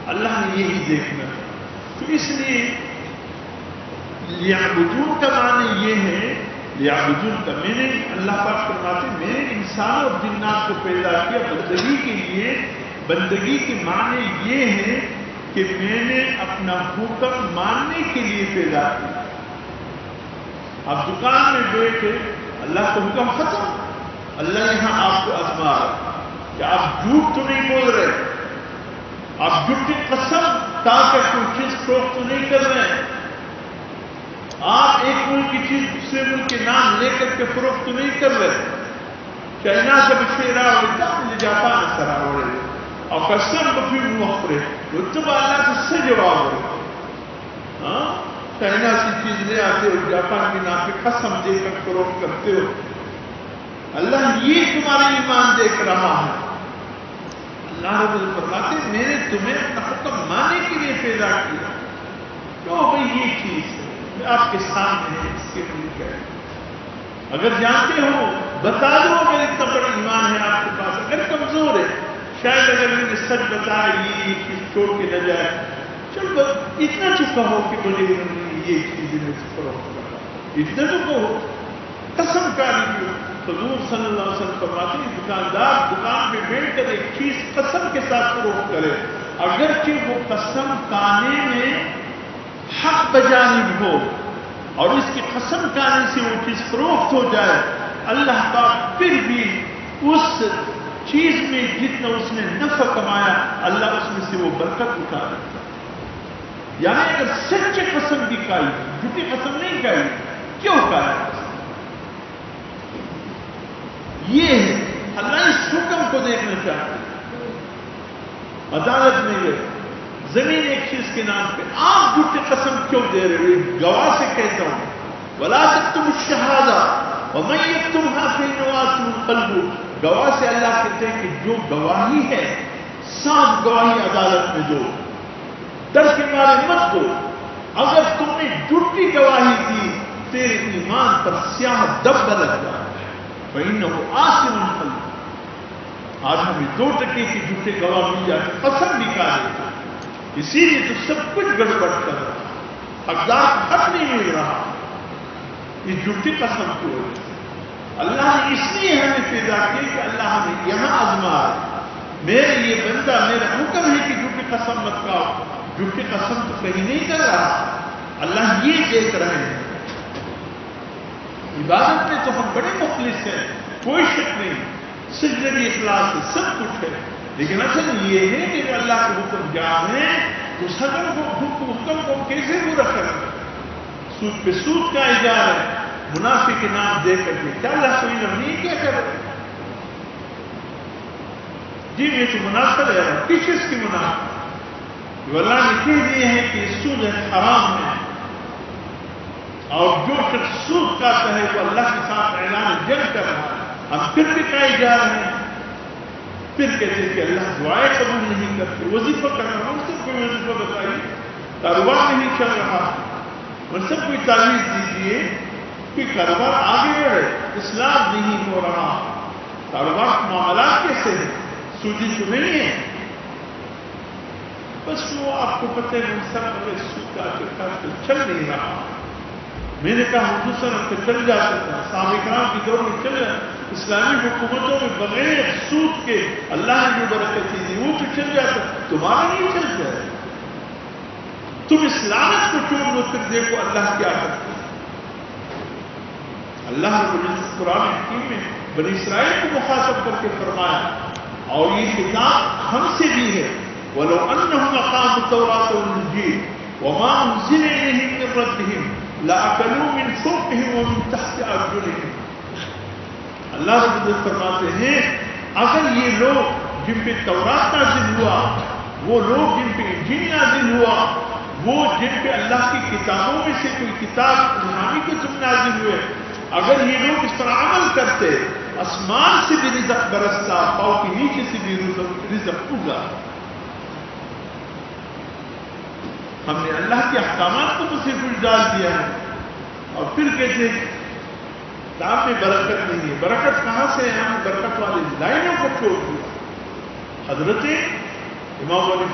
اللہ نے یہی دیکھنا ہے. تو اس لیے لیعبدون کا معنی یہ ہے، لیعبدون کا میں نے اللہ پاک فرماتے ہیں میں نے انسان اور جنات کو پیدا کیا بندگی کے لیے. بندگی کے معنی یہ ہے کہ میں نے اپنا حکم ماننے کے لیے پیدا کیا. آپ دکان میں بیٹھے اللہ کا حکم ختم، اللہ یہاں آپ کو آزما رہا کہ آپ جھوٹ تو نہیں بول رہے، آپ جھوٹ کی قسم تاکہ کوئی چیز فروخت تو نہیں کر رہے ہیں، آپ ایک ملک کی چیز دوسرے ملک کے نام لے کر کے فروخت تو نہیں کر رہے. چائنا سے بچے جاپان سرا ہو رہے اور کسٹم کو پھر موقع اتبا اللہ کو سے جواب ہو رہے. چائنا سے چیز لے آتے ہو، جاپان کے نام پہ قسم دے کر فروخت کرتے ہو. اللہ یہ تمہارا ایمان دیکھ رہا ہے. اللہ رب العزت فرماتے ہیں میں نے تمہیں اپنا حکم ماننے کے لیے پیدا کیا. تو بھائی یہ چیز ہے آپ کے سامنے ہے، اس کے ملک ہے. اگر جانتے ہو بتا دو، اگر اتنا بڑا ایمان ہے آپ کے پاس، اگر کمزور ہے شاید اگر میں نے سچ بتایا یہ چیز چھوڑ کے نہ جائے، چلو اتنا چکا ہو کہ بولے یہ چیزیں میں سے فروخت کرتا، اتنا چکا ہو. قسم کاری کی حضور صلی اللہ علیہ وسلم فرماتے ہیں دکاندار دکان پہ بیٹھ کر ایک چیز قسم کے ساتھ فروخت کرے، اگرچہ وہ قسم کھانے میں حق بجانب ہو اور اس کی قسم کھانے سے وہ چیز فروخت ہو جائے، اللہ پاک پھر بھی اس چیز میں جتنا اس نے نفع کمایا اللہ اس میں سے وہ برکت اٹھا دیتا. یعنی اگر سچے قسم بھی کھائی، جھوٹی قسم نہیں کھائی، کیوں کھایا؟ یہ ہے اللہ اس حکم کو دیکھنا چاہتے ہیں. عدالت میں گئے، زمین ایک چیز کے نام پہ آپ جھوٹی قسم کیوں دے رہے ہو؟ گواہ سے کہتا ہوں ولا تکتموا الشہادہ ومن یکتمها فإنه آثم قلبه. گواہ سے اللہ کہتے ہیں کہ جو گواہی ہے 7 گواہی عدالت میں دو، ڈر کے مارے مت دو. اگر تم نے جھوٹی گواہی دی تیرے ایمان پر سیاہ دب لگ جائے. فإنه آثم قلبه. آج ہمیں 2% کی جھوٹے گواہ مل جاتے، قسم بھی کھا لیتے، اسی لیے تو سب کچھ گڑبڑ کر رہا، حقدار حق نہیں مل رہا اس جھوٹی قسم کی وجہ سے. اللہ نے اس لیے ہمیں پیدا کیا کہ اللہ ہمیں یہاں آزما ہے. میرے یہ بندہ میرا حکم ہے کہ جھوٹی قسم مت کھاؤ، جھوٹی قسم تو کہیں نہیں کر رہا، اللہ یہ دیکھ رہے ہیں. عبادت میں تو ہم بڑے مخلص ہیں، کوئی شک نہیں، سجدے بھی اخلاص ہے، سب کچھ ہے، لیکن اصل یہ ہے کہ اللہ کے حکم جانے اس حکم کو کیسے پورا کریں. سود پہ سود کا اظہار ہے، منافع کے نام دے کر کے کیا اللہ کوئی نہیں کیا کرے؟ جی میں تو منافع لے رہا ہوں، کس چیز کی منافع؟ اللہ نے کہہ دیے ہیں کہ سود حرام ہے، اور جو شخص سود کھاتا ہے وہ اللہ کے ساتھ اعلان جنگ کر رہا ہے. ہم پھر دکھائے جا رہے ہیں، پھر کہتے ہیں کہ اللہ دعائیں قبول نہیں کرتے. وظیفہ کر رہا ہوں، سب کوئی وظیفہ بتائیے، کاروبار نہیں چل رہا، اور سب کوئی تعویذ دیجیے کہ کاروبار آگے بڑھے، اصلاح نہیں ہو رہا. کاروبار کے معاملات کیسے ہیں؟ سودی تو نہیں ہے. بس وہ آپ کو پتہ ہے سب سود کا چل نہیں رہا. میں نے کہا حضور صلی اللہ علیہ وسلم چل جاتا تھا، صحابہ کرام کی دور میں چل جاتا. اسلامی حکومتوں میں بغیر سود کے اللہ نے جو برکتیں دی وہ تو چل جاتا، تمہارا نہیں چلتا ہے. تم اسلامت کو چھوڑ دو، پھر دیکھو اللہ کیا کرتا ہے. اللہ نے قرآن حکیم میں بنی اسرائیل کو مخاطب کر کے فرمایا، اور یہ کتاب ہم سے بھی ہے. وَلَوْ أَنَّهُمْ أَقَامُوا التَّوْرَاةَ وَالْإِنْجِيلَ وَمَا أُنزِلَ إِلَيْهِم مِّن رَّبِّهِمْ لَأَكَلُوا مِن فَوْقِهِمْ وَمِن تَحْتِ أَرْجُلِهِمْ. اللہ رب العزت فرماتے ہیں اگر یہ لوگ جن پہ تورات نازل ہوا، وہ لوگ جن پہ انجیل نازل ہوا، وہ جن پہ اللہ کی کتابوں میں سے کوئی کتاب الہامی کتب نازل ہوئے، اگر یہ لوگ اس پر عمل کرتے، آسمان سے بھی رزق برستا، پاؤں کے نیچے سے بھی رزق اگا. ہم نے اللہ کے احکامات کو مصیبت ڈال دیا ہے، اور پھر کہتے ہیں کام میں برکت نہیں ہے. برکت کہاں سے ہے؟ ہم برکت والے لائنوں کو چھوڑ دیا. حضرت امام علی